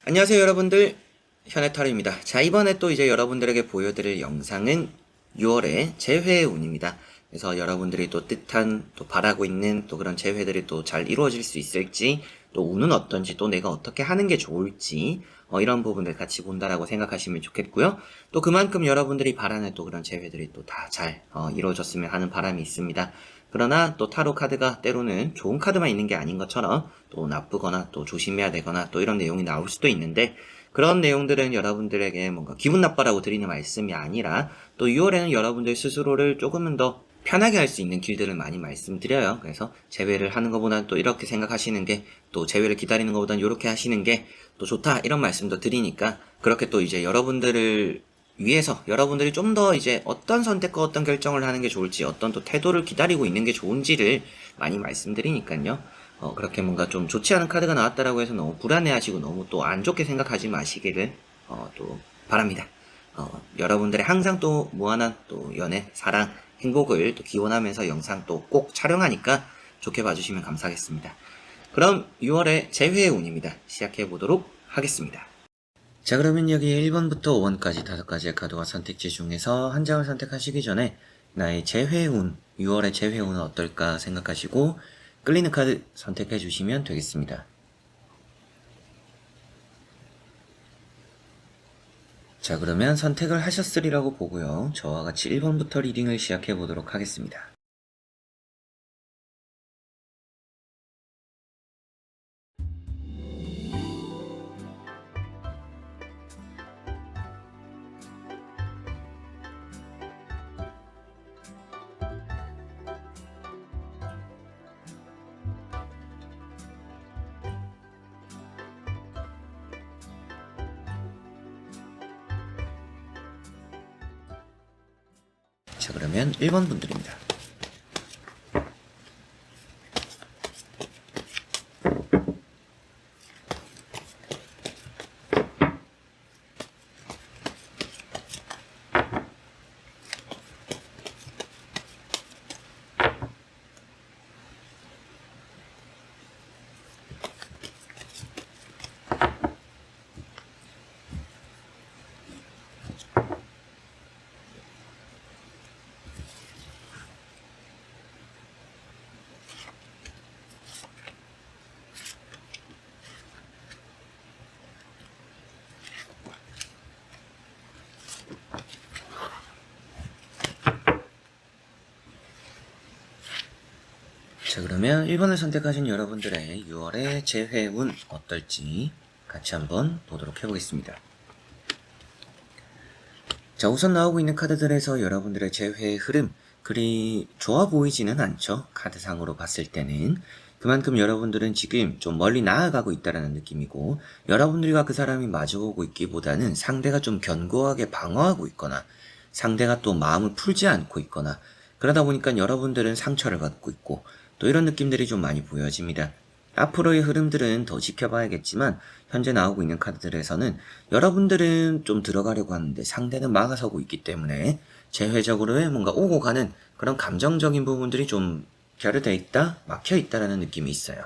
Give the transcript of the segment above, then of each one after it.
안녕하세요 여러분들, 현해타로입니다. 자, 이번에 또 이제 여러분들에게 보여드릴 영상은 6월의 재회의 운입니다. 그래서 여러분들이 또 뜻한, 또 바라고 있는 또 그런 재회들이 또 잘 이루어질 수 있을지, 또 운은 어떤지, 또 내가 어떻게 하는 게 좋을지, 이런 부분들 같이 본다라고 생각하시면 좋겠고요. 또 그만큼 여러분들이 바라는 또 그런 재회들이 또 다 잘 이루어졌으면 하는 바람이 있습니다. 그러나 또 타로 카드가 때로는 좋은 카드만 있는 게 아닌 것처럼 또 나쁘거나 또 조심해야 되거나 또 이런 내용이 나올 수도 있는데, 그런 내용들은 여러분들에게 뭔가 기분 나빠라고 드리는 말씀이 아니라, 또 6월에는 여러분들 스스로를 조금은 더 편하게 할 수 있는 길들을 많이 말씀드려요. 그래서 재회를 하는 것보다는 또 이렇게 생각하시는 게, 또 재회를 기다리는 것보다는 이렇게 하시는 게 또 좋다, 이런 말씀도 드리니까, 그렇게 또 이제 여러분들을 위해서 여러분들이 좀 더 이제 어떤 선택과 어떤 결정을 하는 게 좋을지, 어떤 또 태도를 기다리고 있는 게 좋은지를 많이 말씀드리니까요. 그렇게 뭔가 좀 좋지 않은 카드가 나왔다라고 해서 너무 불안해하시고 너무 또 안 좋게 생각하지 마시기를 또 바랍니다. 여러분들의 항상 또 무한한 또 연애, 사랑, 행복을 또 기원하면서 영상 또 꼭 촬영하니까 좋게 봐주시면 감사하겠습니다. 그럼 6월의 재회의 운입니다. 시작해 보도록 하겠습니다. 자, 그러면 여기 1번부터 5번까지 5가지의 카드와 선택지 중에서 한 장을 선택하시기 전에 나의 재회운, 6월의 재회운은 어떨까 생각하시고 끌리는 카드 선택해 주시면 되겠습니다. 자, 그러면 선택을 하셨으리라고 보고요. 저와 같이 1번부터 리딩을 시작해 보도록 하겠습니다. 자, 그러면 1번 분들입니다. 자, 그러면 1번을 선택하신 여러분들의 6월의 재회운 어떨지 같이 한번 보도록 해보겠습니다. 자, 우선 나오고 있는 카드들에서 여러분들의 재회의 흐름, 그리 좋아 보이지는 않죠. 카드상으로 봤을 때는. 그만큼 여러분들은 지금 좀 멀리 나아가고 있다는 느낌이고, 여러분들과 그 사람이 마주보고 있기보다는 상대가 좀 견고하게 방어하고 있거나, 상대가 또 마음을 풀지 않고 있거나, 그러다 보니까 여러분들은 상처를 받고 있고, 또 이런 느낌들이 좀 많이 보여집니다. 앞으로의 흐름들은 더 지켜봐야겠지만 현재 나오고 있는 카드들에서는 여러분들은 좀 들어가려고 하는데 상대는 막아서고 있기 때문에 재회적으로의 뭔가 오고 가는 그런 감정적인 부분들이 좀 결여되어 있다, 막혀 있다라는 느낌이 있어요.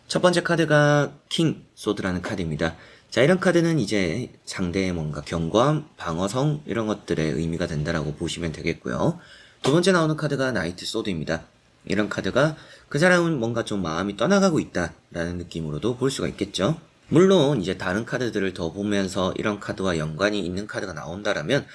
첫 번째 카드가 킹 소드라는 카드입니다. 자, 이런 카드는 이제 상대의 뭔가 견고함, 방어성 이런 것들의 의미가 된다라고 보시면 되겠고요. 두 번째 나오는 카드가 나이트 소드입니다. 이런 카드가 그 사람은 뭔가 좀 마음이 떠나가고 있다라는 느낌으로도 볼 수가 있겠죠. 물론 이제 다른 카드들을 더 보면서 이런 카드와 연관이 있는 카드가 나온다라면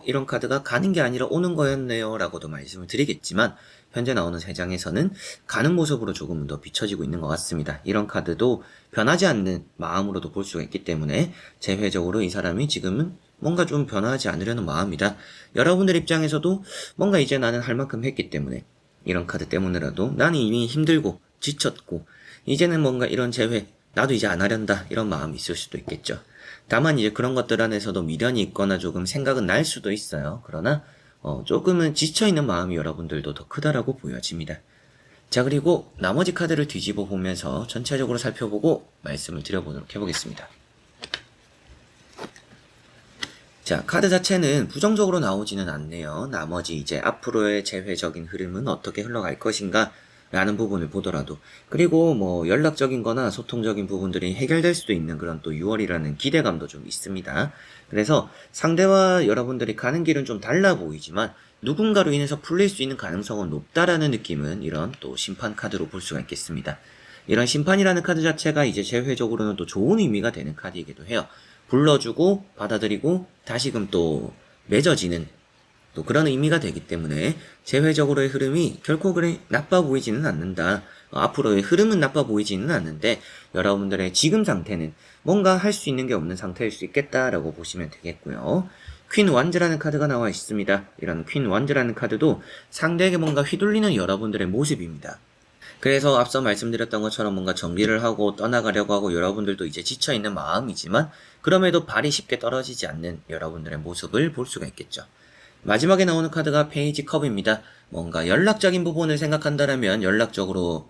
이런 카드가 가는 게 아니라 오는 거였네요 라고도 말씀을 드리겠지만, 현재 나오는 3장에서는 가는 모습으로 조금은 더 비춰지고 있는 것 같습니다. 이런 카드도 변하지 않는 마음으로도 볼 수가 있기 때문에 재회적으로 이 사람이 지금은 뭔가 좀 변하지 않으려는 마음이다. 여러분들 입장에서도 뭔가 이제 나는 할 만큼 했기 때문에, 이런 카드 때문에라도 나는 이미 힘들고 지쳤고 이제는 뭔가 이런 재회 나도 이제 안 하련다, 이런 마음이 있을 수도 있겠죠. 다만 이제 그런 것들 안에서도 미련이 있거나 조금 생각은 날 수도 있어요. 그러나 조금은 지쳐있는 마음이 여러분들도 더 크다라고 보여집니다. 자, 그리고 나머지 카드를 뒤집어 보면서 전체적으로 살펴보고 말씀을 드려보도록 해보겠습니다. 자, 카드 자체는 부정적으로 나오지는 않네요. 나머지 이제 앞으로의 재회적인 흐름은 어떻게 흘러갈 것인가, 라는 부분을 보더라도, 그리고 뭐 연락적인 거나 소통적인 부분들이 해결될 수도 있는 그런 또 6월이라는 기대감도 좀 있습니다. 그래서 상대와 여러분들이 가는 길은 좀 달라 보이지만 누군가로 인해서 풀릴 수 있는 가능성은 높다라는 느낌은 이런 또 심판 카드로 볼 수가 있겠습니다. 이런 심판이라는 카드 자체가 이제 재회적으로는 또 좋은 의미가 되는 카드이기도 해요. 불러주고 받아들이고 다시금 또 맺어지는 또 그런 의미가 되기 때문에 재회적으로의 흐름이 결코 그래 나빠 보이지는 않는다. 앞으로의 흐름은 나빠 보이지는 않는데 여러분들의 지금 상태는 뭔가 할 수 있는 게 없는 상태일 수 있겠다라고 보시면 되겠고요. 퀸 완즈라는 카드가 나와 있습니다. 이런 퀸 완즈라는 카드도 상대에게 뭔가 휘둘리는 여러분들의 모습입니다. 그래서 앞서 말씀드렸던 것처럼 뭔가 정리를 하고 떠나가려고 하고 여러분들도 이제 지쳐있는 마음이지만 그럼에도 발이 쉽게 떨어지지 않는 여러분들의 모습을 볼 수가 있겠죠. 마지막에 나오는 카드가 페이지 컵입니다. 뭔가 연락적인 부분을 생각한다면 연락적으로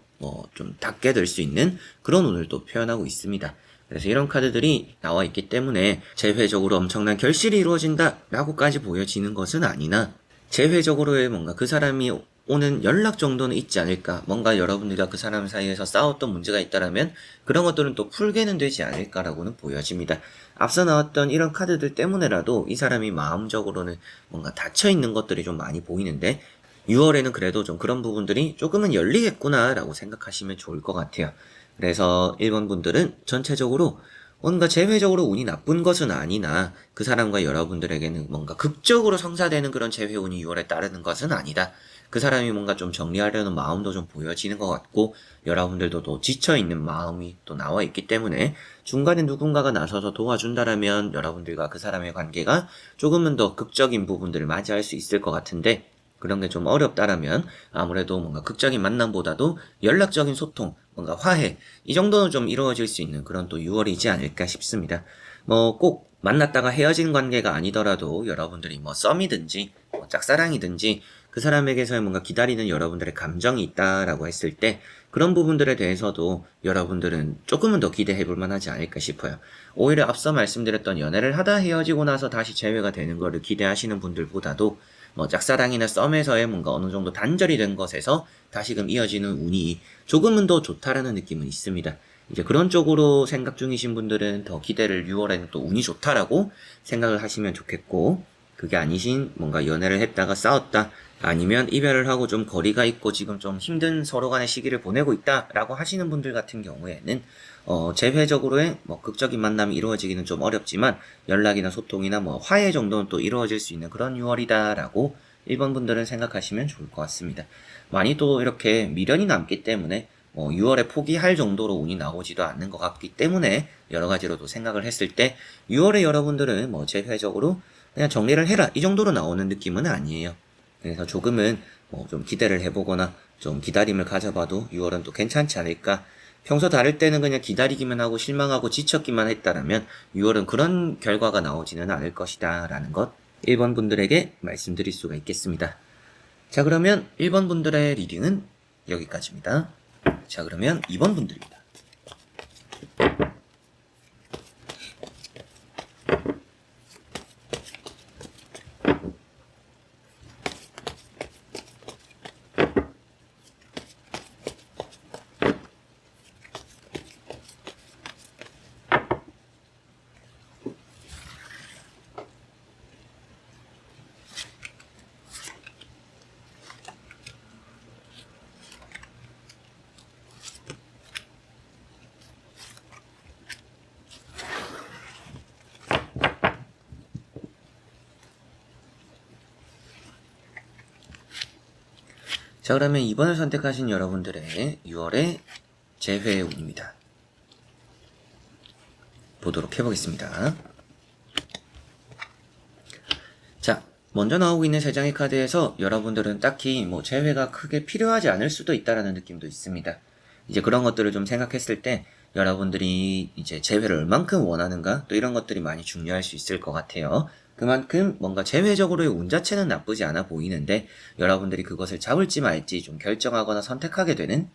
좀 닿게 될 수 있는 그런 운을 또 표현하고 있습니다. 그래서 이런 카드들이 나와 있기 때문에 재회적으로 엄청난 결실이 이루어진다 라고까지 보여지는 것은 아니나 재회적으로의 뭔가 그 사람이 오는 연락 정도는 있지 않을까. 뭔가 여러분들과 그 사람 사이에서 싸웠던 문제가 있다라면 그런 것들은 또 풀게는 되지 않을까라고는 보여집니다. 앞서 나왔던 이런 카드들 때문에라도 이 사람이 마음적으로는 뭔가 닫혀있는 것들이 좀 많이 보이는데 6월에는 그래도 좀 그런 부분들이 조금은 열리겠구나 라고 생각하시면 좋을 것 같아요. 그래서 1번 분들은 전체적으로 뭔가 재회적으로 운이 나쁜 것은 아니나 그 사람과 여러분들에게는 뭔가 극적으로 성사되는 그런 재회운이 6월에 따르는 것은 아니다. 그 사람이 뭔가 좀 정리하려는 마음도 좀 보여지는 것 같고 여러분들도 또 지쳐있는 마음이 또 나와 있기 때문에 중간에 누군가가 나서서 도와준다라면 여러분들과 그 사람의 관계가 조금은 더 극적인 부분들을 맞이할 수 있을 것 같은데 그런 게 좀 어렵다라면 아무래도 뭔가 극적인 만남보다도 연락적인 소통, 뭔가 화해 이 정도는 좀 이루어질 수 있는 그런 또 6월이지 않을까 싶습니다. 뭐 꼭 만났다가 헤어지는 관계가 아니더라도 여러분들이 뭐 썸이든지 뭐 짝사랑이든지 그 사람에게서의 뭔가 기다리는 여러분들의 감정이 있다라고 했을 때 그런 부분들에 대해서도 여러분들은 조금은 더 기대해 볼 만하지 않을까 싶어요. 오히려 앞서 말씀드렸던 연애를 하다 헤어지고 나서 다시 재회가 되는 거를 기대하시는 분들보다도 뭐 짝사랑이나 썸에서의 뭔가 어느 정도 단절이 된 것에서 다시금 이어지는 운이 조금은 더 좋다라는 느낌은 있습니다. 이제 그런 쪽으로 생각 중이신 분들은 더 기대를 6월에는 또 운이 좋다라고 생각을 하시면 좋겠고 그게 아니신 뭔가 연애를 했다가 싸웠다 아니면 이별을 하고 좀 거리가 있고 지금 좀 힘든 서로 간의 시기를 보내고 있다라고 하시는 분들 같은 경우에는 재회적으로의 뭐 극적인 만남이 이루어지기는 좀 어렵지만 연락이나 소통이나 뭐 화해 정도는 또 이루어질 수 있는 그런 6월이다라고 1번 분들은 생각하시면 좋을 것 같습니다. 많이 또 이렇게 미련이 남기 때문에 6월에 포기할 정도로 운이 나오지도 않는 것 같기 때문에 여러 가지로도 생각을 했을 때 6월에 여러분들은 뭐 재회적으로 그냥 정리를 해라 이 정도로 나오는 느낌은 아니에요. 그래서 조금은 좀 기대를 해보거나 좀 기다림을 가져봐도 6월은 또 괜찮지 않을까. 평소 다를 때는 그냥 기다리기만 하고 실망하고 지쳤기만 했다라면 6월은 그런 결과가 나오지는 않을 것이다 라는 것 1번 분들에게 말씀드릴 수가 있겠습니다. 자 그러면 1번 분들의 리딩은 여기까지입니다. 자 그러면 2번 분들입니다. 자 그러면 2번을 선택하신 여러분들의 6월의 재회운입니다. 보도록 해보겠습니다. 자 먼저 나오고 있는 3장의 카드에서 여러분들은 딱히 뭐 재회가 크게 필요하지 않을 수도 있다라는 느낌도 있습니다. 이제 그런 것들을 좀 생각했을 때 여러분들이 이제 재회를 얼만큼 원하는가 또 이런 것들이 많이 중요할 수 있을 것 같아요. 그만큼 뭔가 재회적으로의 운 자체는 나쁘지 않아 보이는데 여러분들이 그것을 잡을지 말지 좀 결정하거나 선택하게 되는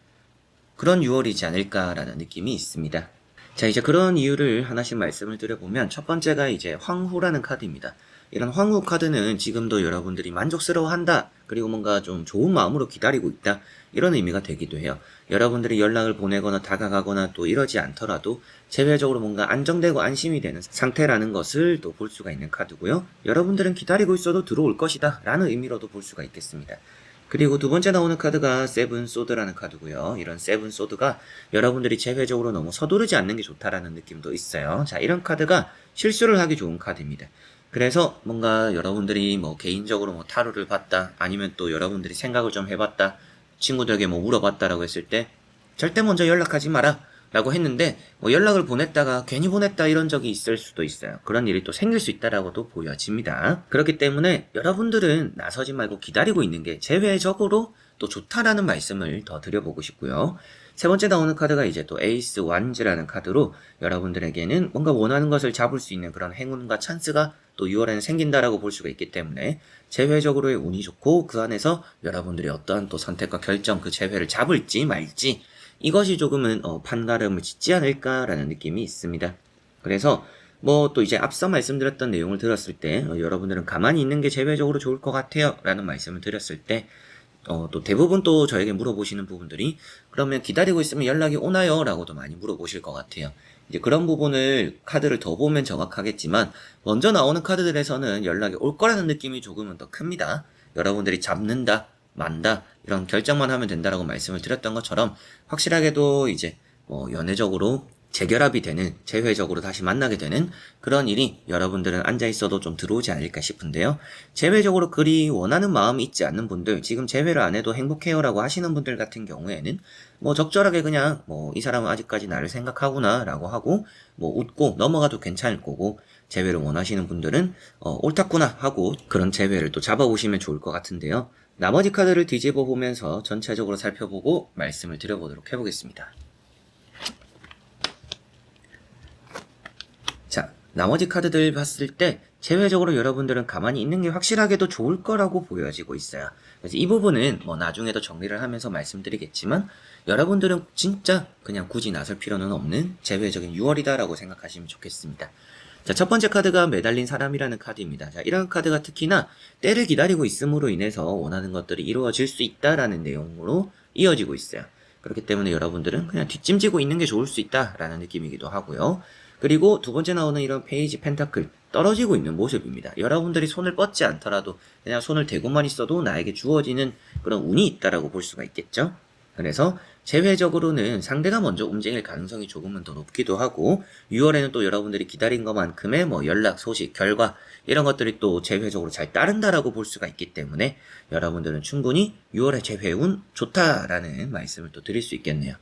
그런 6월이지 않을까라는 느낌이 있습니다. 자 이제 그런 이유를 하나씩 말씀을 드려보면 첫 번째가 이제 황후라는 카드입니다. 이런 황후 카드는 지금도 여러분들이 만족스러워한다. 그리고 뭔가 좀 좋은 마음으로 기다리고 있다. 이런 의미가 되기도 해요. 여러분들이 연락을 보내거나 다가가거나 또 이러지 않더라도 제외적으로 뭔가 안정되고 안심이 되는 상태라는 것을 또 볼 수가 있는 카드고요. 여러분들은 기다리고 있어도 들어올 것이다 라는 의미로도 볼 수가 있겠습니다. 그리고 두 번째 나오는 카드가 세븐 소드라는 카드고요. 이런 세븐 소드가 여러분들이 제외적으로 너무 서두르지 않는 게 좋다라는 느낌도 있어요. 자, 이런 카드가 실수를 하기 좋은 카드입니다. 그래서 뭔가 여러분들이 뭐 개인적으로 뭐 타로를 봤다, 아니면 또 여러분들이 생각을 좀 해봤다, 친구들에게 뭐 물어봤다라고 했을 때 절대 먼저 연락하지 마라 라고 했는데 뭐 연락을 보냈다가 괜히 보냈다 이런 적이 있을 수도 있어요. 그런 일이 또 생길 수 있다라고도 보여집니다. 그렇기 때문에 여러분들은 나서지 말고 기다리고 있는 게 제외적으로 또 좋다라는 말씀을 더 드려보고 싶고요. 세 번째 나오는 카드가 이제 또 에이스 완즈라는 카드로 여러분들에게는 뭔가 원하는 것을 잡을 수 있는 그런 행운과 찬스가 또 6월에는 생긴다라고 볼 수가 있기 때문에 제외적으로의 운이 좋고 그 안에서 여러분들이 어떠한 또 선택과 결정, 그 제외를 잡을지 말지 이것이 조금은 판가름을 짓지 않을까라는 느낌이 있습니다. 그래서 뭐 또 이제 앞서 말씀드렸던 내용을 들었을 때 여러분들은 가만히 있는 게 제외적으로 좋을 것 같아요 라는 말씀을 드렸을 때 또 대부분 또 저에게 물어보시는 부분들이 그러면 기다리고 있으면 연락이 오나요? 라고도 많이 물어보실 것 같아요. 이제 그런 부분을 카드를 더 보면 정확하겠지만 먼저 나오는 카드들에서는 연락이 올 거라는 느낌이 조금은 더 큽니다. 여러분들이 잡는다, 만다 이런 결정만 하면 된다라고 말씀을 드렸던 것처럼 확실하게도 이제 연애적으로 재결합이 되는, 재회적으로 다시 만나게 되는 그런 일이 여러분들은 앉아있어도 좀 들어오지 않을까 싶은데요. 재회적으로 그리 원하는 마음이 있지 않는 분들, 지금 재회를 안 해도 행복해요 라고 하시는 분들 같은 경우에는 뭐 적절하게 그냥 이 사람은 아직까지 나를 생각하구나 라고 하고 웃고 넘어가도 괜찮을 거고, 재회를 원하시는 분들은 옳았구나 하고 그런 재회를 또 잡아보시면 좋을 것 같은데요. 나머지 카드를 뒤집어 보면서 전체적으로 살펴보고 말씀을 드려보도록 해보겠습니다. 자, 나머지 카드들 봤을 때 제외적으로 여러분들은 가만히 있는 게 확실하게도 좋을 거라고 보여지고 있어요. 그래서 이 부분은 나중에도 정리를 하면서 말씀드리겠지만 여러분들은 진짜 그냥 굳이 나설 필요는 없는 제외적인 6월이다라고 생각하시면 좋겠습니다. 자, 첫 번째 카드가 매달린 사람이라는 카드입니다. 자, 이런 카드가 특히나 때를 기다리고 있음으로 인해서 원하는 것들이 이루어질 수 있다라는 내용으로 이어지고 있어요. 그렇기 때문에 여러분들은 그냥 뒷짐지고 있는 게 좋을 수 있다라는 느낌이기도 하고요. 그리고 두 번째 나오는 이런 페이지 펜타클, 떨어지고 있는 모습입니다. 여러분들이 손을 뻗지 않더라도 그냥 손을 대고만 있어도 나에게 주어지는 그런 운이 있다라고 볼 수가 있겠죠. 그래서 제외적으로는 상대가 먼저 움직일 가능성이 조금은 더 높기도 하고 6월에는 또 여러분들이 기다린 것만큼의 연락, 소식, 결과 이런 것들이 또 제외적으로 잘 따른다라고 볼 수가 있기 때문에 여러분들은 충분히 6월의 제외운 좋다라는 말씀을 또 드릴 수 있겠네요.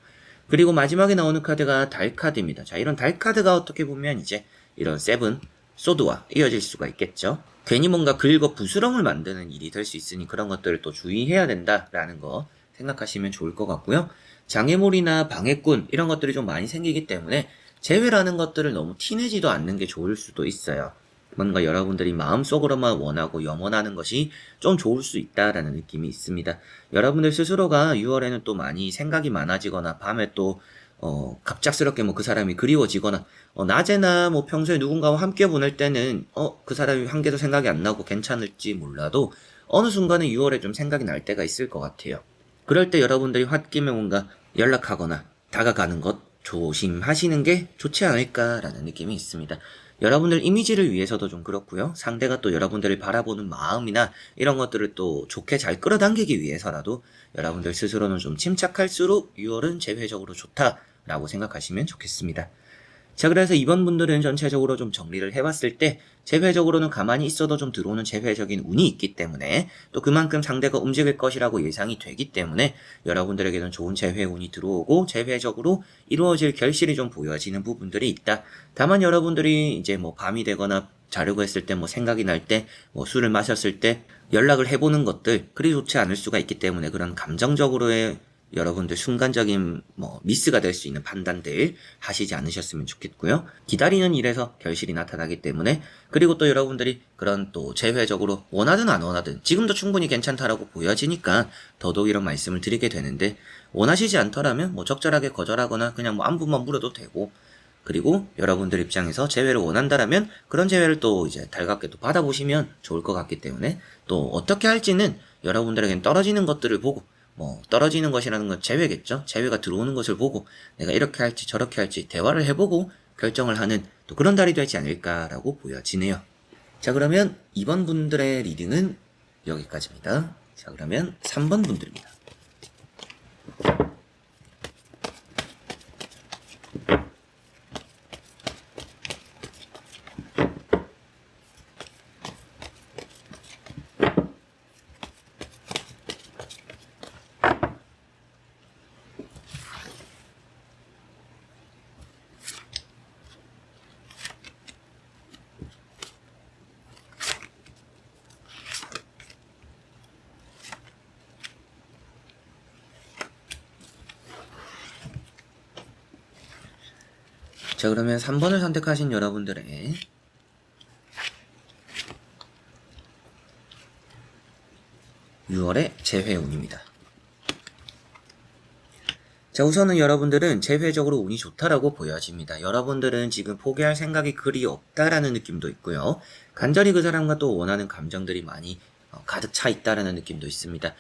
그리고 마지막에 나오는 카드가 달 카드입니다. 자, 이런 달 카드가 어떻게 보면 이제 이런 세븐 소드와 이어질 수가 있겠죠. 괜히 뭔가 긁어 부스럼을 만드는 일이 될 수 있으니 그런 것들을 또 주의해야 된다라는 거 생각하시면 좋을 것 같고요. 장애물이나 방해꾼 이런 것들이 좀 많이 생기기 때문에 재회라는 것들을 너무 티내지도 않는 게 좋을 수도 있어요. 뭔가 여러분들이 마음속으로만 원하고 염원하는 것이 좀 좋을 수 있다라는 느낌이 있습니다. 여러분들 스스로가 6월에는 또 많이 생각이 많아지거나 밤에 또 갑작스럽게 그 사람이 그리워지거나 낮에나 평소에 누군가와 함께 보낼 때는 그 사람이 한 개도 생각이 안 나고 괜찮을지 몰라도 어느 순간에 6월에 좀 생각이 날 때가 있을 것 같아요. 그럴 때 여러분들이 홧김에 뭔가 연락하거나 다가가는 것 조심하시는 게 좋지 않을까라는 느낌이 있습니다. 여러분들 이미지를 위해서도 좀 그렇고요. 상대가 또 여러분들을 바라보는 마음이나 이런 것들을 또 좋게 잘 끌어당기기 위해서라도 여러분들 스스로는 좀 침착할수록 6월은 제외적으로 좋다라고 생각하시면 좋겠습니다. 자, 그래서 이번 분들은 전체적으로 좀 정리를 해봤을 때 제외적으로는 가만히 있어도 좀 들어오는 제외적인 운이 있기 때문에 또 그만큼 상대가 움직일 것이라고 예상이 되기 때문에 여러분들에게는 좋은 제외 운이 들어오고 제외적으로 이루어질 결실이 좀 보여지는 부분들이 있다. 다만 여러분들이 이제 밤이 되거나 자려고 했을 때 생각이 날 때 술을 마셨을 때 연락을 해보는 것들 그리 좋지 않을 수가 있기 때문에 그런 감정적으로의 여러분들 순간적인 미스가 될 수 있는 판단들 하시지 않으셨으면 좋겠고요. 기다리는 일에서 결실이 나타나기 때문에 그리고 또 여러분들이 그런 또 제외적으로 원하든 안 원하든 지금도 충분히 괜찮다라고 보여지니까 더더욱 이런 말씀을 드리게 되는데 원하시지 않더라면 적절하게 거절하거나 그냥 안부만 물어도 되고 그리고 여러분들 입장에서 재회를 원한다라면 그런 재회를 또 이제 달갑게 또 받아보시면 좋을 것 같기 때문에 또 어떻게 할지는 여러분들에겐 떨어지는 것들을 보고 뭐 떨어지는 것이라는 건 재회겠죠. 재회가 들어오는 것을 보고 내가 이렇게 할지 저렇게 할지 대화를 해보고 결정을 하는 또 그런 달이 되지 않을까라고 보여지네요. 자, 그러면 2번 분들의 리딩은 여기까지입니다. 자, 그러면 3번 분들입니다. 자, 그러면 3번을 선택하신 여러분들의 6월의 재회운입니다. 자, 우선은 여러분들은 재회적으로 운이 좋다라고 보여집니다. 여러분들은 지금 포기할 생각이 그리 없다라는 느낌도 있고요. 간절히 그 사람과 또 원하는 감정들이 많이 가득 차 있다라는 느낌도 있습니다.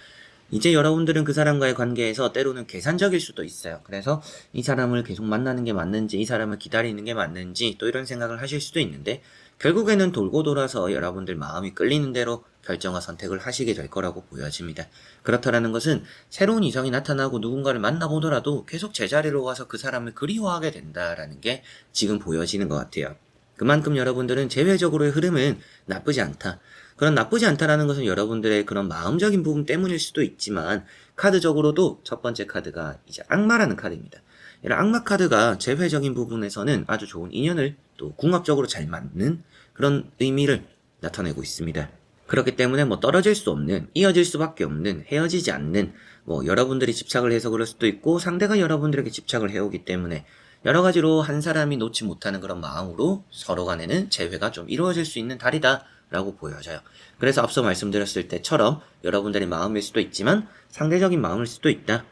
이제 여러분들은 그 사람과의 관계에서 때로는 계산적일 수도 있어요. 그래서 이 사람을 계속 만나는 게 맞는지, 이 사람을 기다리는 게 맞는지 또 이런 생각을 하실 수도 있는데 결국에는 돌고 돌아서 여러분들 마음이 끌리는 대로 결정과 선택을 하시게 될 거라고 보여집니다. 그렇다라는 것은 새로운 이성이 나타나고 누군가를 만나보더라도 계속 제자리로 와서 그 사람을 그리워하게 된다라는 게 지금 보여지는 것 같아요. 그만큼 여러분들은 재회적으로의 흐름은 나쁘지 않다. 그런 나쁘지 않다라는 것은 여러분들의 그런 마음적인 부분 때문일 수도 있지만 카드적으로도 첫 번째 카드가 이제 악마라는 카드입니다. 이런 악마 카드가 재회적인 부분에서는 아주 좋은 인연을 또 궁합적으로 잘 맞는 그런 의미를 나타내고 있습니다. 그렇기 때문에 뭐 떨어질 수 없는, 이어질 수밖에 없는, 헤어지지 않는 뭐 여러분들이 집착을 해서 그럴 수도 있고 상대가 여러분들에게 집착을 해오기 때문에 여러 가지로 한 사람이 놓지 못하는 그런 마음으로 서로 간에는 재회가 좀 이루어질 수 있는 달이다 라고 보여져요. 그래서 앞서 말씀드렸을 때처럼 여러분들의 마음일 수도 있지만 상대적인 마음일 수도 있다.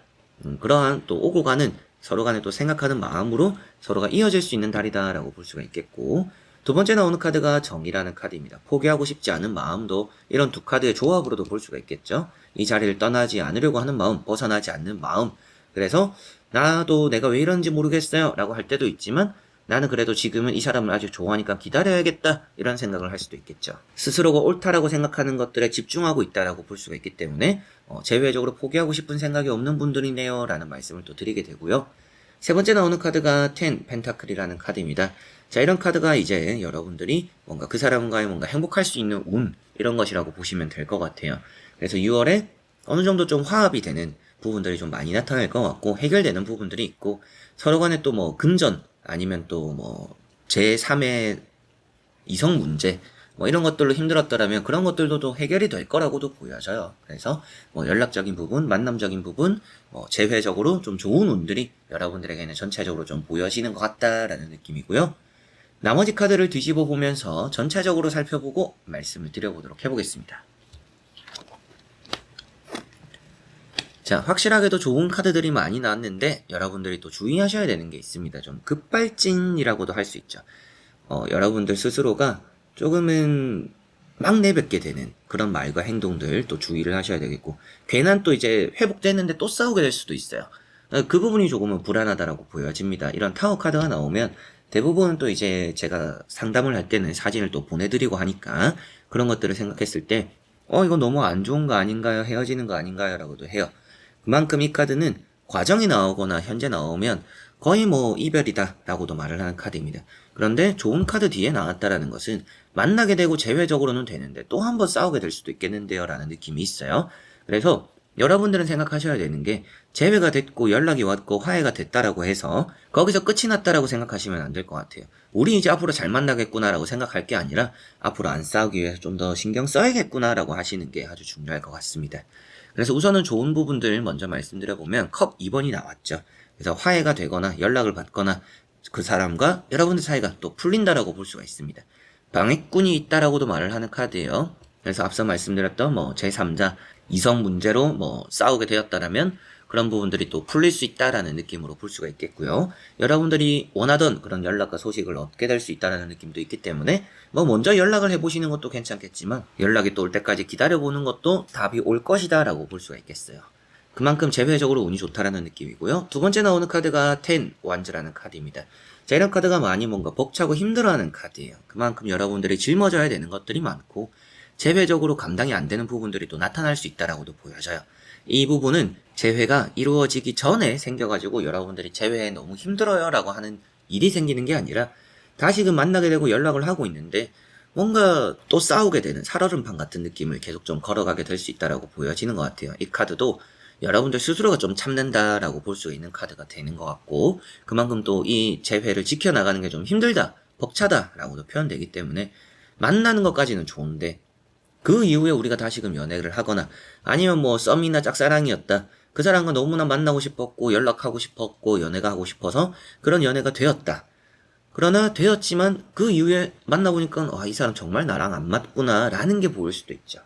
그러한 또 오고 가는 서로 간에 또 생각하는 마음으로 서로가 이어질 수 있는 달이다 라고 볼 수가 있겠고, 두 번째 나오는 카드가 정이라는 카드입니다. 포기하고 싶지 않은 마음도 이런 두 카드의 조합으로도 볼 수가 있겠죠. 이 자리를 떠나지 않으려고 하는 마음, 벗어나지 않는 마음. 그래서 나도 내가 왜 이런지 모르겠어요 라고 할 때도 있지만 나는 그래도 지금은 이 사람을 아직 좋아하니까 기다려야겠다 이런 생각을 할 수도 있겠죠. 스스로가 옳다라고 생각하는 것들에 집중하고 있다라고 볼 수가 있기 때문에 제외적으로 포기하고 싶은 생각이 없는 분들이네요 라는 말씀을 또 드리게 되고요. 세 번째 나오는 카드가 10 펜타클이라는 카드입니다. 자, 이런 카드가 이제 여러분들이 뭔가 그 사람과의 뭔가 행복할 수 있는 운 이런 것이라고 보시면 될 것 같아요. 그래서 6월에 어느 정도 좀 화합이 되는 부분들이 좀 많이 나타날 것 같고 해결되는 부분들이 있고 서로 간에 또 뭐 금전 아니면 또 뭐 제3의 이성 문제 뭐 이런 것들로 힘들었더라면 그런 것들도 또 해결이 될 거라고도 보여져요. 그래서 뭐 연락적인 부분, 만남적인 부분, 뭐 재회적으로 좀 좋은 운들이 여러분들에게는 전체적으로 좀 보여지는 것 같다라는 느낌이고요. 나머지 카드를 뒤집어 보면서 전체적으로 살펴보고 말씀을 드려보도록 해보겠습니다. 자, 확실하게도 좋은 카드들이 많이 나왔는데 여러분들이 또 주의하셔야 되는 게 있습니다. 좀 급발진이라고도 할 수 있죠. 여러분들 스스로가 조금은 막 내뱉게 되는 그런 말과 행동들 또 주의를 하셔야 되겠고 괜한 또 이제 회복됐는데 또 싸우게 될 수도 있어요. 그 부분이 조금은 불안하다라고 보여집니다. 이런 타워 카드가 나오면 대부분 또 이제 제가 상담을 할 때는 사진을 또 보내드리고 하니까 그런 것들을 생각했을 때 이거 너무 안 좋은 거 아닌가요? 헤어지는 거 아닌가요? 라고도 해요. 그만큼 이 카드는 과정이 나오거나 현재 나오면 거의 뭐 이별이다 라고도 말을 하는 카드입니다. 그런데 좋은 카드 뒤에 나왔다라는 것은 만나게 되고 재회적으로는 되는데 또 한 번 싸우게 될 수도 있겠는데요 라는 느낌이 있어요. 그래서 여러분들은 생각하셔야 되는 게 재회가 됐고 연락이 왔고 화해가 됐다라고 해서 거기서 끝이 났다라고 생각하시면 안 될 것 같아요. 우리 이제 앞으로 잘 만나겠구나라고 생각할 게 아니라 앞으로 안 싸우기 위해서 좀 더 신경 써야겠구나라고 하시는 게 아주 중요할 것 같습니다. 그래서 우선은 좋은 부분들 먼저 말씀드려보면 컵 2번이 나왔죠. 그래서 화해가 되거나 연락을 받거나 그 사람과 여러분들 사이가 또 풀린다라고 볼 수가 있습니다. 방해꾼이 있다라고도 말을 하는 카드예요. 그래서 앞서 말씀드렸던 뭐 제3자 이성 문제로 뭐 싸우게 되었다라면 그런 부분들이 또 풀릴 수 있다라는 느낌으로 볼 수가 있겠고요. 여러분들이 원하던 그런 연락과 소식을 얻게 될 수 있다라는 느낌도 있기 때문에 뭐 먼저 연락을 해보시는 것도 괜찮겠지만 연락이 또 올 때까지 기다려보는 것도 답이 올 것이다 라고 볼 수가 있겠어요. 그만큼 재회적으로 운이 좋다라는 느낌이고요. 두 번째 나오는 카드가 10 완즈라는 카드입니다. 자, 이런 카드가 많이 뭔가 벅차고 힘들어하는 카드예요. 그만큼 여러분들이 짊어져야 되는 것들이 많고 재회적으로 감당이 안 되는 부분들이 또 나타날 수 있다라고도 보여져요. 이 부분은 재회가 이루어지기 전에 생겨가지고 여러분들이 재회에 너무 힘들어요 라고 하는 일이 생기는 게 아니라 다시금 만나게 되고 연락을 하고 있는데 뭔가 또 싸우게 되는 살얼음판 같은 느낌을 계속 좀 걸어가게 될 수 있다라고 보여지는 것 같아요. 이 카드도 여러분들 스스로가 좀 참는다라고 볼 수 있는 카드가 되는 것 같고 그만큼 또 이 재회를 지켜나가는 게 좀 힘들다, 벅차다라고도 표현되기 때문에 만나는 것까지는 좋은데 그 이후에 우리가 다시금 연애를 하거나 아니면 뭐 썸이나 짝사랑이었다. 그 사람과 너무나 만나고 싶었고 연락하고 싶었고 연애가 하고 싶어서 그런 연애가 되었다. 그러나 되었지만 그 이후에 만나보니까 이 사람 정말 나랑 안 맞구나 라는 게 보일 수도 있죠.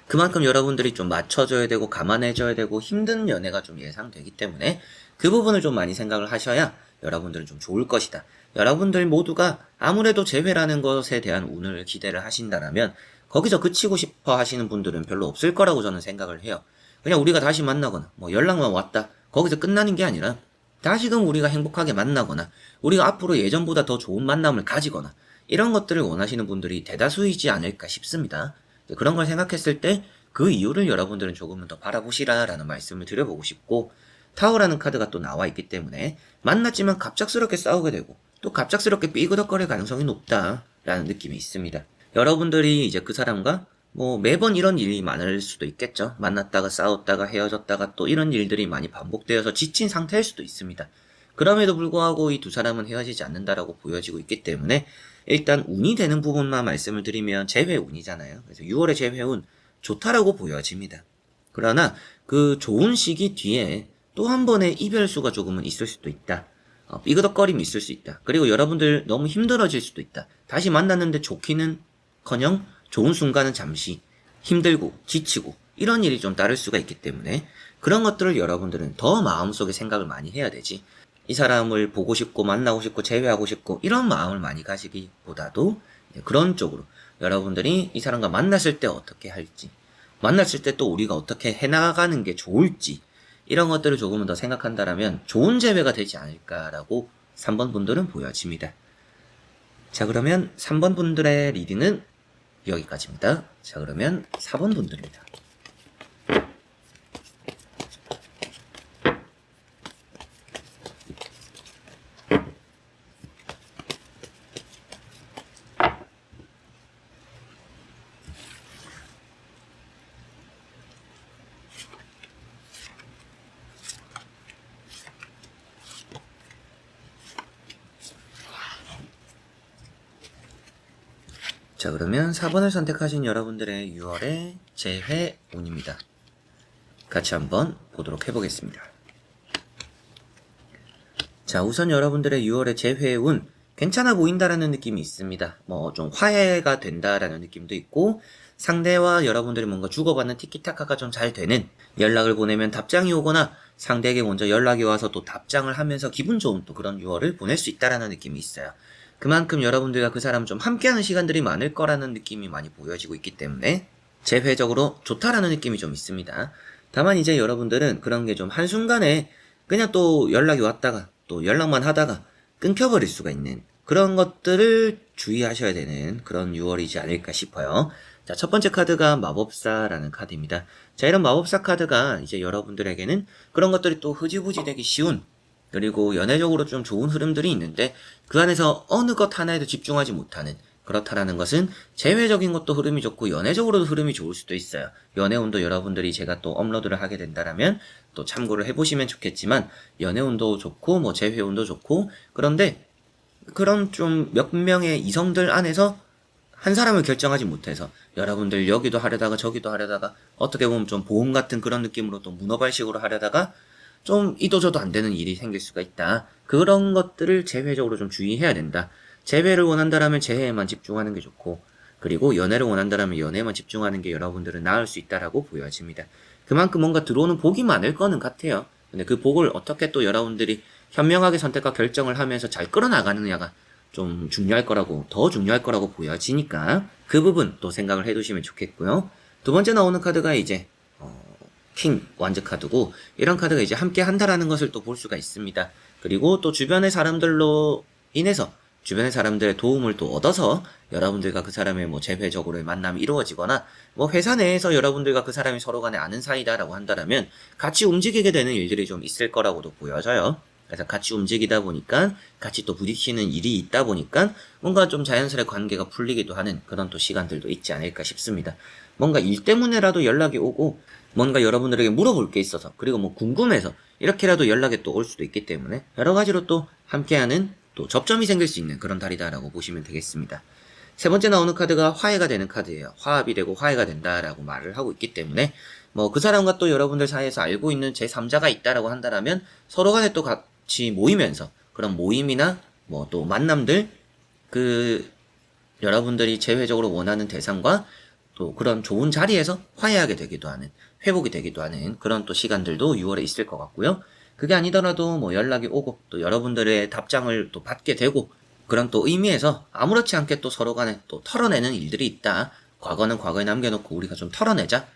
그만큼 여러분들이 좀 맞춰줘야 되고 감안해줘야 되고 힘든 연애가 좀 예상되기 때문에 그 부분을 좀 많이 생각을 하셔야 여러분들은 좀 좋을 것이다. 여러분들 모두가 아무래도 재회라는 것에 대한 운을 기대를 하신다라면 거기서 그치고 싶어 하시는 분들은 별로 없을 거라고 저는 생각을 해요. 그냥 우리가 다시 만나거나 뭐 연락만 왔다 거기서 끝나는 게 아니라 다시금 우리가 행복하게 만나거나 우리가 앞으로 예전보다 더 좋은 만남을 가지거나 이런 것들을 원하시는 분들이 대다수이지 않을까 싶습니다. 그런 걸 생각했을 때 그 이유를 여러분들은 조금은 더 바라보시라 라는 말씀을 드려보고 싶고 타워라는 카드가 또 나와 있기 때문에 만났지만 갑작스럽게 싸우게 되고 또 갑작스럽게 삐그덕거릴 가능성이 높다 라는 느낌이 있습니다. 여러분들이 이제 그 사람과 뭐 매번 이런 일이 많을 수도 있겠죠. 만났다가 싸웠다가 헤어졌다가 또 이런 일들이 많이 반복되어서 지친 상태일 수도 있습니다. 그럼에도 불구하고 이 두 사람은 헤어지지 않는다라고 보여지고 있기 때문에 일단 운이 되는 부분만 말씀을 드리면 재회운이잖아요. 그래서 6월의 재회운 좋다라고 보여집니다. 그러나 그 좋은 시기 뒤에 또 한 번의 이별수가 조금은 있을 수도 있다. 삐그덕거림이 있을 수 있다. 그리고 여러분들 너무 힘들어질 수도 있다. 다시 만났는데 좋기는커녕 좋은 순간은 잠시 힘들고 지치고 이런 일이 좀 따를 수가 있기 때문에 그런 것들을 여러분들은 더 마음속에 생각을 많이 해야 되지. 이 사람을 보고 싶고 만나고 싶고 재회하고 싶고 이런 마음을 많이 가시기보다도 그런 쪽으로 여러분들이 이 사람과 만났을 때 어떻게 할지 만났을 때 또 우리가 어떻게 해나가는 게 좋을지 이런 것들을 조금은 더 생각한다라면 좋은 재회가 되지 않을까라고 3번 분들은 보여집니다. 자, 그러면 3번 분들의 리딩은 여기까지입니다. 자, 그러면 4번 분들입니다. 자, 그러면 4번을 선택하신 여러분들의 6월의 재회운입니다. 같이 한번 보도록 해보겠습니다. 자, 우선 여러분들의 6월의 재회운 괜찮아 보인다라는 느낌이 있습니다. 뭐 좀 화해가 된다라는 느낌도 있고 상대와 여러분들이 뭔가 주고받는 티키타카가 좀 잘 되는 연락을 보내면 답장이 오거나 상대에게 먼저 연락이 와서 또 답장을 하면서 기분 좋은 또 그런 6월을 보낼 수 있다라는 느낌이 있어요. 그만큼 여러분들과 그 사람 좀 함께하는 시간들이 많을 거라는 느낌이 많이 보여지고 있기 때문에 재회적으로 좋다라는 느낌이 좀 있습니다. 다만 이제 여러분들은 그런 게 좀 한순간에 그냥 또 연락이 왔다가 또 연락만 하다가 끊겨버릴 수가 있는 그런 것들을 주의하셔야 되는 그런 6월이지 않을까 싶어요. 자, 첫 번째 카드가 마법사라는 카드입니다. 자, 이런 마법사 카드가 이제 여러분들에게는 그런 것들이 또 흐지부지 되기 쉬운 그리고 연애적으로 좀 좋은 흐름들이 있는데 그 안에서 어느 것 하나에도 집중하지 못하는 그렇다라는 것은 재회적인 것도 흐름이 좋고 연애적으로도 흐름이 좋을 수도 있어요. 연애운도 여러분들이 제가 또 업로드를 하게 된다라면 또 참고를 해보시면 좋겠지만 연애운도 좋고 뭐 재회운도 좋고 그런데 그런 좀 몇 명의 이성들 안에서 한 사람을 결정하지 못해서 여러분들 여기도 하려다가 저기도 하려다가 어떻게 보면 좀 보험 같은 그런 느낌으로 또 문어발식으로 하려다가 좀 이도저도 안 되는 일이 생길 수가 있다. 그런 것들을 재회적으로 좀 주의해야 된다. 재회를 원한다라면 재회에만 집중하는 게 좋고 그리고 연애를 원한다라면 연애만 집중하는 게 여러분들은 나을 수 있다라고 보여집니다. 그만큼 뭔가 들어오는 복이 많을 거는 같아요. 근데 그 복을 어떻게 또 여러분들이 현명하게 선택과 결정을 하면서 잘 끌어나가느냐가 좀 중요할 거라고, 더 중요할 거라고 보여지니까 그 부분 또 생각을 해두시면 좋겠고요. 두 번째 나오는 카드가 이제 킹 완즈 카드고, 이런 카드가 이제 함께 한다라는 것을 또 볼 수가 있습니다. 그리고 또 주변의 사람들로 인해서 주변의 사람들의 도움을 또 얻어서 여러분들과 그 사람의 뭐 재회적으로의 만남이 이루어지거나, 뭐 회사 내에서 여러분들과 그 사람이 서로 간에 아는 사이다라고 한다면 같이 움직이게 되는 일들이 좀 있을 거라고도 보여져요. 그래서 같이 움직이다 보니까 같이 또 부딪히는 일이 있다 보니까 뭔가 좀 자연스레 관계가 풀리기도 하는 그런 또 시간들도 있지 않을까 싶습니다. 뭔가 일 때문에라도 연락이 오고, 뭔가 여러분들에게 물어볼 게 있어서, 그리고 뭐 궁금해서 이렇게라도 연락이 또 올 수도 있기 때문에 여러 가지로 또 함께하는 또 접점이 생길 수 있는 그런 달이다라고 보시면 되겠습니다. 세 번째 나오는 카드가 화해가 되는 카드예요. 화합이 되고 화해가 된다라고 말을 하고 있기 때문에 뭐 그 사람과 또 여러분들 사이에서 알고 있는 제3자가 있다라고 한다면 서로 간에 또 같이 모이면서 그런 모임이나 뭐 또 만남들, 그 여러분들이 재회적으로 원하는 대상과 또 그런 좋은 자리에서 화해하게 되기도 하는, 회복이 되기도 하는 그런 또 시간들도 6월에 있을 것 같고요. 그게 아니더라도 뭐 연락이 오고 또 여러분들의 답장을 또 받게 되고, 그런 또 의미에서 아무렇지 않게 또 서로 간에 또 털어내는 일들이 있다. 과거는 과거에 남겨놓고 우리가 좀 털어내자.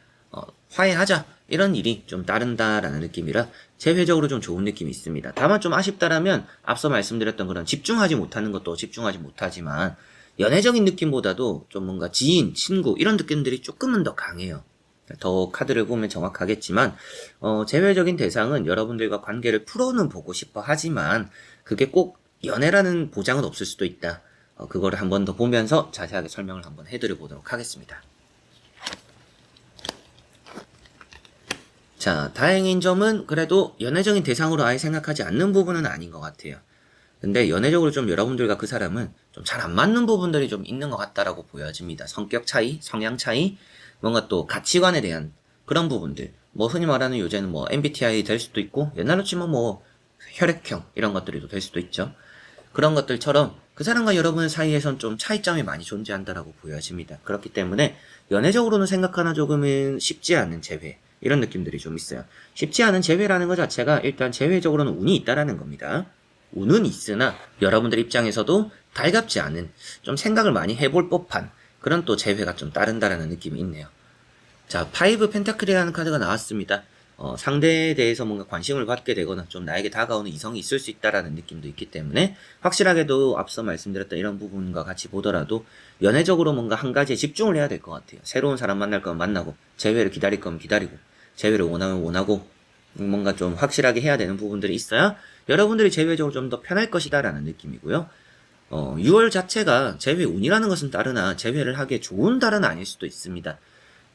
화해하자. 이런 일이 좀 따른다라는 느낌이라 재회적으로 좀 좋은 느낌이 있습니다. 다만 좀 아쉽다라면 앞서 말씀드렸던 그런 집중하지 못하는 것도 집중하지 못하지만 연애적인 느낌보다도 좀 뭔가 지인, 친구 이런 느낌들이 조금은 더 강해요. 더 카드를 보면 정확하겠지만 재회적인 대상은 여러분들과 관계를 풀어는 보고 싶어 하지만 그게 꼭 연애라는 보장은 없을 수도 있다. 그거를 한 번 더 보면서 자세하게 설명을 한번 해드려 보도록 하겠습니다. 자, 다행인 점은 그래도 연애적인 대상으로 아예 생각하지 않는 부분은 아닌 것 같아요. 근데 연애적으로 좀 여러분들과 그 사람은 좀 잘 안 맞는 부분들이 좀 있는 것 같다라고 보여집니다. 성격 차이, 성향 차이, 뭔가 또 가치관에 대한 그런 부분들. 뭐 흔히 말하는 요새는 뭐 MBTI 될 수도 있고, 옛날로 치면 뭐 혈액형 이런 것들이 될 수도 있죠. 그런 것들처럼 그 사람과 여러분 사이에선 좀 차이점이 많이 존재한다라고 보여집니다. 그렇기 때문에 연애적으로는 생각하나 조금은 쉽지 않은 재회, 이런 느낌들이 좀 있어요. 쉽지 않은 재회라는 것 자체가 일단 재회적으로는 운이 있다라는 겁니다. 운은 있으나 여러분들 입장에서도 달갑지 않은, 좀 생각을 많이 해볼 법한 그런 또 재회가 좀 따른다라는 느낌이 있네요. 자, 파이브 펜타클이라는 카드가 나왔습니다. 상대에 대해서 뭔가 관심을 받게 되거나 좀 나에게 다가오는 이성이 있을 수 있다라는 느낌도 있기 때문에 확실하게도 앞서 말씀드렸던 이런 부분과 같이 보더라도 연애적으로 뭔가 한 가지에 집중을 해야 될 것 같아요. 새로운 사람 만날 거면 만나고, 재회를 기다릴 거면 기다리고, 재회를 원하면 원하고, 뭔가 좀 확실하게 해야 되는 부분들이 있어야 여러분들이 재회적으로 좀 더 편할 것이다라는 느낌이고요. 6월 자체가 재회 운이라는 것은 따르나 재회를 하기에 좋은 달은 아닐 수도 있습니다.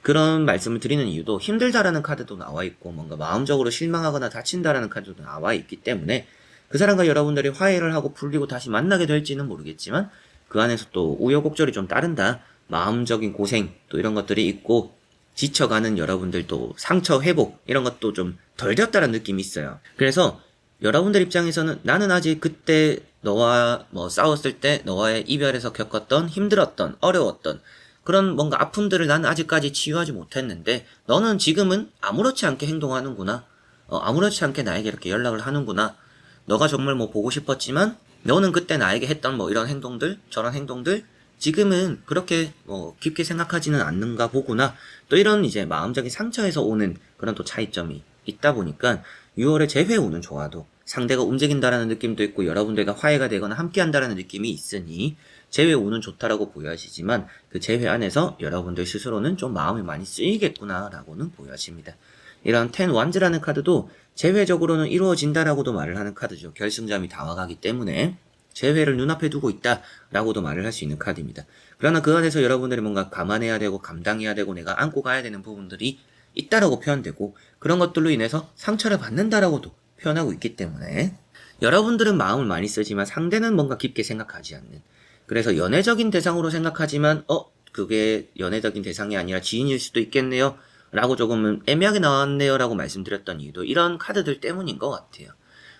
그런 말씀을 드리는 이유도 힘들다라는 카드도 나와 있고, 뭔가 마음적으로 실망하거나 다친다라는 카드도 나와 있기 때문에 그 사람과 여러분들이 화해를 하고 풀리고 다시 만나게 될지는 모르겠지만 그 안에서 또 우여곡절이 좀 따른다, 마음적인 고생 또 이런 것들이 있고, 지쳐가는 여러분들 또 상처 회복 이런 것도 좀 덜 됐다는 느낌이 있어요. 그래서 여러분들 입장에서는 나는 아직 그때 너와 뭐 싸웠을 때 너와의 이별에서 겪었던 힘들었던 어려웠던 그런 뭔가 아픔들을 나는 아직까지 치유하지 못했는데 너는 지금은 아무렇지 않게 행동하는구나. 아무렇지 않게 나에게 이렇게 연락을 하는구나. 너가 정말 뭐 보고 싶었지만 너는 그때 나에게 했던 뭐 이런 행동들, 저런 행동들 지금은 그렇게 뭐 깊게 생각하지는 않는가 보구나. 또 이런 이제 마음적인 상처에서 오는 그런 또 차이점이 있다 보니까 6월에 재회 오는 좋아도 상대가 움직인다라는 느낌도 있고 여러분들과 화해가 되거나 함께 한다라는 느낌이 있으니 재회 운은 좋다라고 보여지지만 그 재회 안에서 여러분들 스스로는 좀 마음이 많이 쓰이겠구나라고는 보여집니다. 이런 10 완즈라는 카드도 재회적으로는 이루어진다라고도 말을 하는 카드죠. 결승점이 다가가기 때문에 재회를 눈앞에 두고 있다라고도 말을 할 수 있는 카드입니다. 그러나 그 안에서 여러분들이 뭔가 감안해야 되고 감당해야 되고 내가 안고 가야 되는 부분들이 있다라고 표현되고, 그런 것들로 인해서 상처를 받는다라고도 표현하고 있기 때문에 여러분들은 마음을 많이 쓰지만 상대는 뭔가 깊게 생각하지 않는, 그래서 연애적인 대상으로 생각하지만 그게 연애적인 대상이 아니라 지인일 수도 있겠네요 라고 조금은 애매하게 나왔네요 라고 말씀드렸던 이유도 이런 카드들 때문인 것 같아요.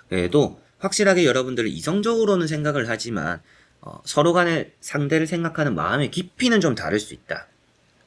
그래도 확실하게 여러분들을 이성적으로는 생각을 하지만 서로 간에 상대를 생각하는 마음의 깊이는 좀 다를 수 있다.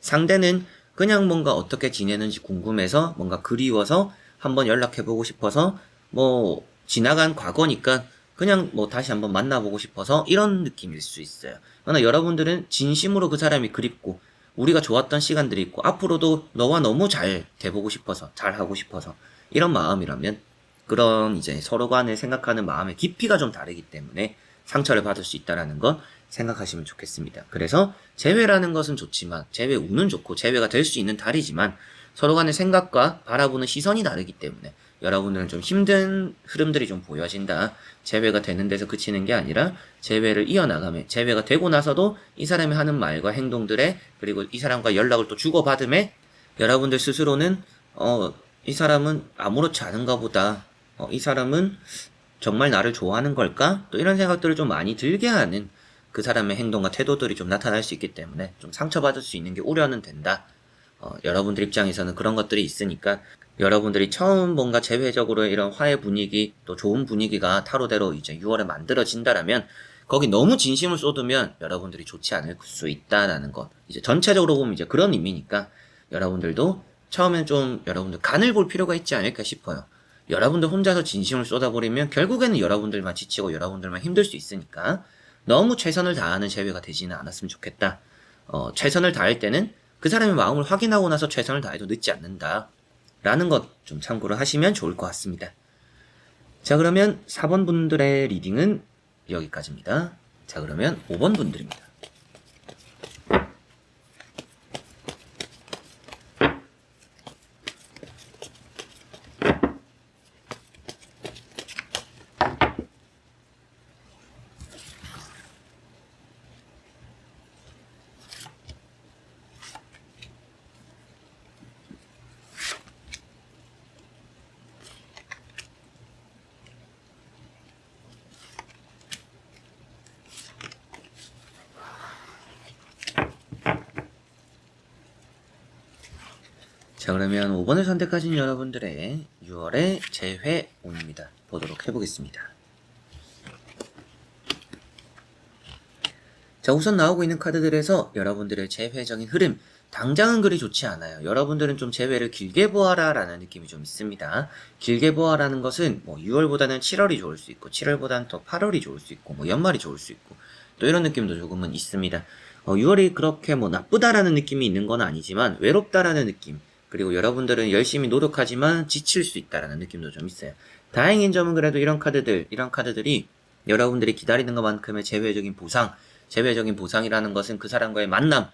상대는 그냥 뭔가 어떻게 지내는지 궁금해서 뭔가 그리워서 한번 연락해보고 싶어서 뭐 지나간 과거니까 그냥 뭐 다시 한번 만나보고 싶어서 이런 느낌일 수 있어요. 그러나 여러분들은 진심으로 그 사람이 그립고 우리가 좋았던 시간들이 있고 앞으로도 너와 너무 잘 돼보고 싶어서 잘 하고 싶어서 이런 마음이라면 그런 이제 서로 간에 생각하는 마음의 깊이가 좀 다르기 때문에 상처를 받을 수 있다라는 거 생각하시면 좋겠습니다. 그래서 재회라는 것은 좋지만 재회 운은 좋고 재회가 될 수 있는 달이지만 서로 간의 생각과 바라보는 시선이 다르기 때문에 여러분들은 좀 힘든 흐름들이 좀 보여진다. 재회가 되는 데서 그치는 게 아니라 재회를 이어나가며 재회가 되고 나서도 이 사람이 하는 말과 행동들에 그리고 이 사람과 연락을 또 주고받음에 여러분들 스스로는 이 사람은 아무렇지 않은가 보다. 이 사람은 정말 나를 좋아하는 걸까? 또 이런 생각들을 좀 많이 들게 하는 그 사람의 행동과 태도들이 좀 나타날 수 있기 때문에 좀 상처받을 수 있는 게 우려는 된다. 여러분들 입장에서는 그런 것들이 있으니까 여러분들이 처음 뭔가 재회적으로 이런 화해 분위기 또 좋은 분위기가 타로대로 이제 6월에 만들어진다라면 거기 너무 진심을 쏟으면 여러분들이 좋지 않을 수 있다라는 것. 이제 전체적으로 보면 이제 그런 의미니까 여러분들도 처음엔 좀 여러분들 간을 볼 필요가 있지 않을까 싶어요. 여러분들 혼자서 진심을 쏟아버리면 결국에는 여러분들만 지치고 여러분들만 힘들 수 있으니까 너무 최선을 다하는 재회가 되지는 않았으면 좋겠다. 최선을 다할 때는 그 사람의 마음을 확인하고 나서 최선을 다해도 늦지 않는다. 라는 것 좀 참고를 하시면 좋을 것 같습니다. 자, 그러면 4번 분들의 리딩은 여기까지입니다. 자, 그러면 5번 분들입니다. 자, 그러면 5번을 선택하신 여러분들의 6월의 재회운입니다. 보도록 해보겠습니다. 자, 우선 나오고 있는 카드들에서 여러분들의 재회적인 흐름, 당장은 그리 좋지 않아요. 여러분들은 좀 재회를 길게 보아라 라는 느낌이 좀 있습니다. 길게 보아라는 것은 뭐 6월보다는 7월이 좋을 수 있고 7월보다는 더 8월이 좋을 수 있고 뭐 연말이 좋을 수 있고 또 이런 느낌도 조금은 있습니다. 6월이 그렇게 뭐 나쁘다라는 느낌이 있는 건 아니지만 외롭다라는 느낌, 그리고 여러분들은 열심히 노력하지만 지칠 수 있다라는 느낌도 좀 있어요. 다행인 점은 그래도 이런 카드들이 여러분들이 기다리는 것만큼의 재회적인 보상, 재회적인 보상이라는 것은 그 사람과의 만남,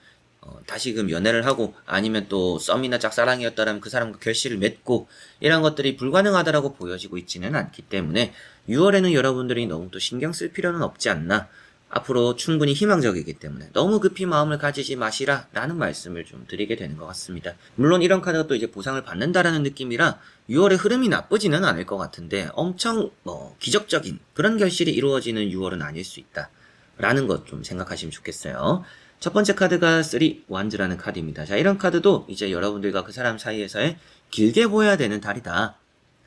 다시금 연애를 하고 아니면 또 썸이나 짝사랑이었다라면 그 사람과 결실을 맺고 이런 것들이 불가능하다라고 보여지고 있지는 않기 때문에 6월에는 여러분들이 너무 또 신경 쓸 필요는 없지 않나. 앞으로 충분히 희망적이기 때문에 너무 급히 마음을 가지지 마시라 라는 말씀을 좀 드리게 되는 것 같습니다. 물론 이런 카드가 또 이제 보상을 받는다라는 느낌이라 6월의 흐름이 나쁘지는 않을 것 같은데 엄청 기적적인 그런 결실이 이루어지는 6월은 아닐 수 있다 라는 것 좀 생각하시면 좋겠어요. 첫 번째 카드가 3 완즈라는 카드입니다. 자, 이런 카드도 이제 여러분들과 그 사람 사이에서의 길게 보여야 되는 달이다.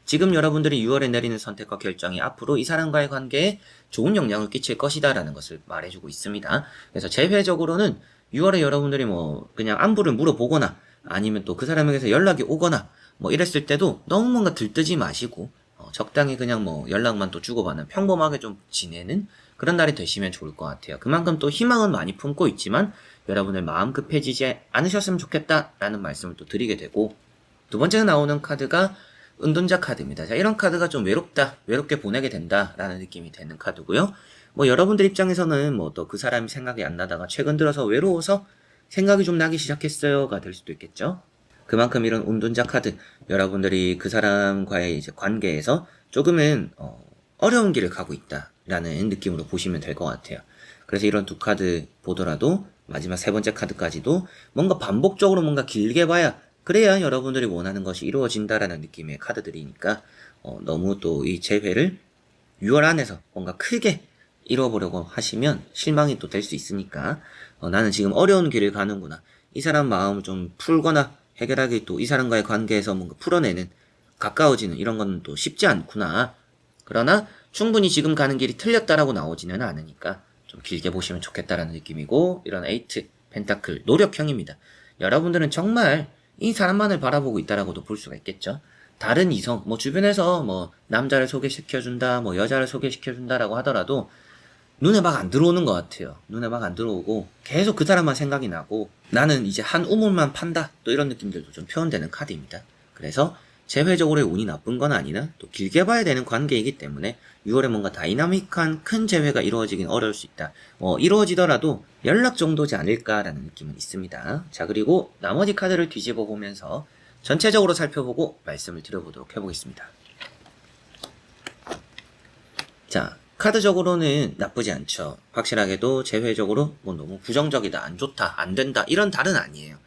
지금 여러분들이 6월에 내리는 선택과 결정이 앞으로 이 사람과의 관계에 좋은 영향을 끼칠 것이다 라는 것을 말해주고 있습니다. 그래서 재회적으로는 6월에 여러분들이 뭐 그냥 안부를 물어보거나 아니면 또 그 사람에게서 연락이 오거나 뭐 이랬을 때도 너무 뭔가 들뜨지 마시고 적당히 그냥 뭐 연락만 또 주고받는 평범하게 좀 지내는 그런 날이 되시면 좋을 것 같아요. 그만큼 또 희망은 많이 품고 있지만 여러분들 마음 급해지지 않으셨으면 좋겠다라는 말씀을 또 드리게 되고, 두 번째로 나오는 카드가 은둔자 카드입니다. 자, 이런 카드가 좀 외롭게 보내게 된다라는 느낌이 되는 카드고요. 뭐 여러분들 입장에서는 뭐 또 그 사람이 생각이 안 나다가 최근 들어서 외로워서 생각이 좀 나기 시작했어요가 될 수도 있겠죠. 그만큼 이런 은둔자 카드, 여러분들이 그 사람과의 이제 관계에서 조금은 어려운 길을 가고 있다라는 느낌으로 보시면 될 것 같아요. 그래서 이런 두 카드 보더라도 마지막 세 번째 카드까지도 뭔가 반복적으로 뭔가 길게 봐야 그래야 여러분들이 원하는 것이 이루어진다라는 느낌의 카드들이니까 너무 또 이 재회를 6월 안에서 뭔가 크게 이뤄보려고 하시면 실망이 또 될 수 있으니까 나는 지금 어려운 길을 가는구나. 이 사람 마음을 좀 풀거나 해결하기 또 이 사람과의 관계에서 뭔가 풀어내는 가까워지는 이런 건 또 쉽지 않구나. 그러나 충분히 지금 가는 길이 틀렸다라고 나오지는 않으니까 좀 길게 보시면 좋겠다라는 느낌이고, 이런 에이트 펜타클 노력형입니다. 여러분들은 정말 이 사람만을 바라보고 있다라고도 볼 수가 있겠죠. 다른 이성, 뭐 주변에서 뭐 남자를 소개시켜준다, 뭐 여자를 소개시켜준다라고 하더라도 눈에 막 안 들어오는 것 같아요. 눈에 막 안 들어오고 계속 그 사람만 생각이 나고 나는 이제 한 우물만 판다. 또 이런 느낌들도 좀 표현되는 카드입니다. 그래서 재회적으로의 운이 나쁜 건 아니나 또 길게 봐야 되는 관계이기 때문에 6월에 뭔가 다이나믹한 큰 재회가 이루어지긴 어려울 수 있다. 이루어지더라도 연락 정도지 않을까라는 느낌은 있습니다. 자, 그리고 나머지 카드를 뒤집어 보면서 전체적으로 살펴보고 말씀을 드려보도록 해보겠습니다. 자, 카드적으로는 나쁘지 않죠. 확실하게도 재회적으로 뭐 너무 부정적이다, 안 좋다, 안 된다 이런 달은 아니에요.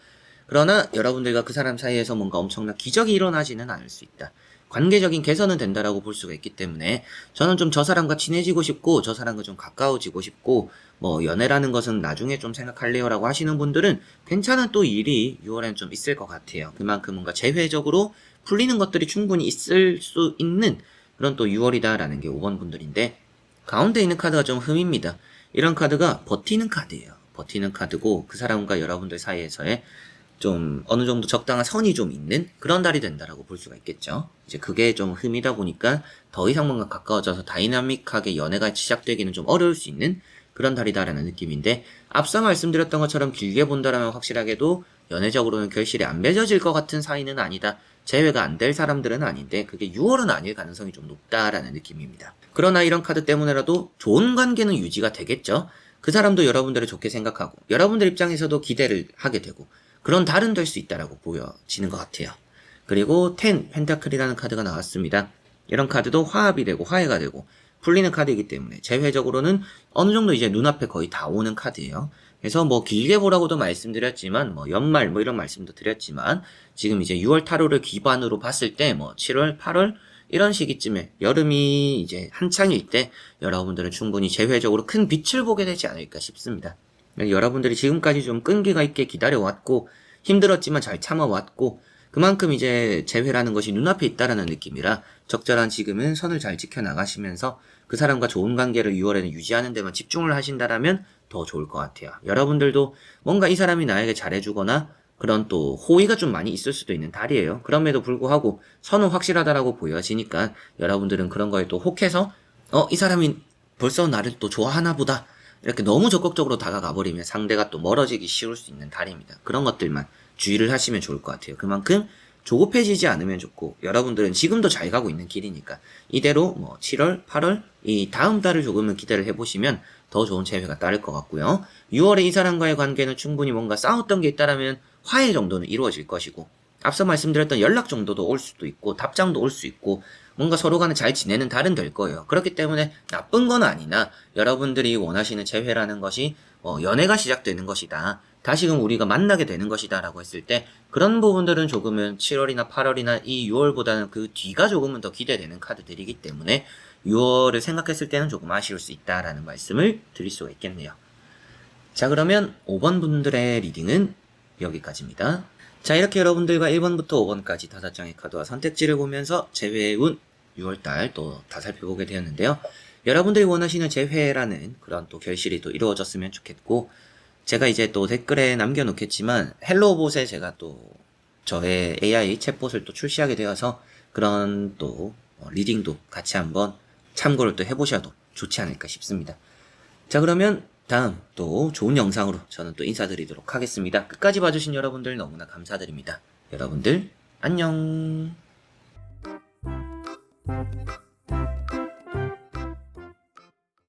그러나 여러분들과 그 사람 사이에서 뭔가 엄청난 기적이 일어나지는 않을 수 있다. 관계적인 개선은 된다라고 볼 수가 있기 때문에 저는 좀 저 사람과 친해지고 싶고 저 사람과 좀 가까워지고 싶고 뭐 연애라는 것은 나중에 좀 생각할래요라고 하시는 분들은 괜찮은 또 일이 6월엔 좀 있을 것 같아요. 그만큼 뭔가 재회적으로 풀리는 것들이 충분히 있을 수 있는 그런 또 6월이다라는 게 5번 분들인데 가운데 있는 카드가 좀 흠입니다. 이런 카드가 버티는 카드예요. 버티는 카드고 그 사람과 여러분들 사이에서의 좀 어느 정도 적당한 선이 좀 있는 그런 달이 된다라고 볼 수가 있겠죠. 이제 그게 좀 흠이다 보니까 더 이상 뭔가 가까워져서 다이나믹하게 연애가 시작되기는 좀 어려울 수 있는 그런 달이다라는 느낌인데 앞서 말씀드렸던 것처럼 길게 본다라면 확실하게도 연애적으로는 결실이 안 맺어질 것 같은 사이는 아니다. 재회가 안 될 사람들은 아닌데 그게 6월은 아닐 가능성이 좀 높다라는 느낌입니다. 그러나 이런 카드 때문에라도 좋은 관계는 유지가 되겠죠. 그 사람도 여러분들을 좋게 생각하고 여러분들 입장에서도 기대를 하게 되고 그런 달은 될 수 있다라고 보여지는 것 같아요. 그리고 10 펜타클이라는 카드가 나왔습니다. 이런 카드도 화합이 되고 화해가 되고 풀리는 카드이기 때문에 재회적으로는 어느 정도 이제 눈앞에 거의 다 오는 카드예요. 그래서 뭐 길게 보라고도 말씀드렸지만 뭐 연말 뭐 이런 말씀도 드렸지만 지금 이제 6월 타로를 기반으로 봤을 때 뭐 7월, 8월 이런 시기쯤에 여름이 이제 한창일 때 여러분들은 충분히 재회적으로 큰 빛을 보게 되지 않을까 싶습니다. 여러분들이 지금까지 좀 끈기가 있게 기다려왔고 힘들었지만 잘 참아왔고 그만큼 이제 재회라는 것이 눈앞에 있다라는 느낌이라 적절한 지금은 선을 잘 지켜나가시면서 그 사람과 좋은 관계를 6월에는 유지하는 데만 집중을 하신다라면 더 좋을 것 같아요. 여러분들도 뭔가 이 사람이 나에게 잘해주거나 그런 또 호의가 좀 많이 있을 수도 있는 달이에요. 그럼에도 불구하고 선은 확실하다라고 보여지니까 여러분들은 그런 거에 또 혹해서 이 사람이 벌써 나를 또 좋아하나 보다 이렇게 너무 적극적으로 다가가 버리면 상대가 또 멀어지기 쉬울 수 있는 달입니다. 그런 것들만 주의를 하시면 좋을 것 같아요. 그만큼 조급해지지 않으면 좋고 여러분들은 지금도 잘 가고 있는 길이니까 이대로 뭐 7월, 8월 이 다음 달을 조금은 기대를 해보시면 더 좋은 재회가 따를 것 같고요. 6월에 이 사람과의 관계는 충분히 뭔가 싸웠던 게 있다라면 화해 정도는 이루어질 것이고 앞서 말씀드렸던 연락 정도도 올 수도 있고 답장도 올 수 있고 뭔가 서로 간에 잘 지내는 달은 될 거예요. 그렇기 때문에 나쁜 건 아니나 여러분들이 원하시는 재회라는 것이 연애가 시작되는 것이다. 다시금 우리가 만나게 되는 것이다 라고 했을 때 그런 부분들은 조금은 7월이나 8월이나 이 6월보다는 그 뒤가 조금은 더 기대되는 카드들이기 때문에 6월을 생각했을 때는 조금 아쉬울 수 있다라는 말씀을 드릴 수가 있겠네요. 자, 그러면 5번 분들의 리딩은 여기까지입니다. 자, 이렇게 여러분들과 1번부터 5번까지 5장의 카드와 선택지를 보면서 재회의 운 6월달 또 다 살펴보게 되었는데요. 여러분들이 원하시는 재회라는 그런 또 결실이 또 이루어졌으면 좋겠고 제가 이제 또 댓글에 남겨놓겠지만 헬로봇에 제가 또 저의 AI 챗봇을 또 출시하게 되어서 그런 또 리딩도 같이 한번 참고를 또 해보셔도 좋지 않을까 싶습니다. 자, 그러면 다음 또 좋은 영상으로 저는 또 인사드리도록 하겠습니다. 끝까지 봐주신 여러분들 너무나 감사드립니다. 여러분들 안녕.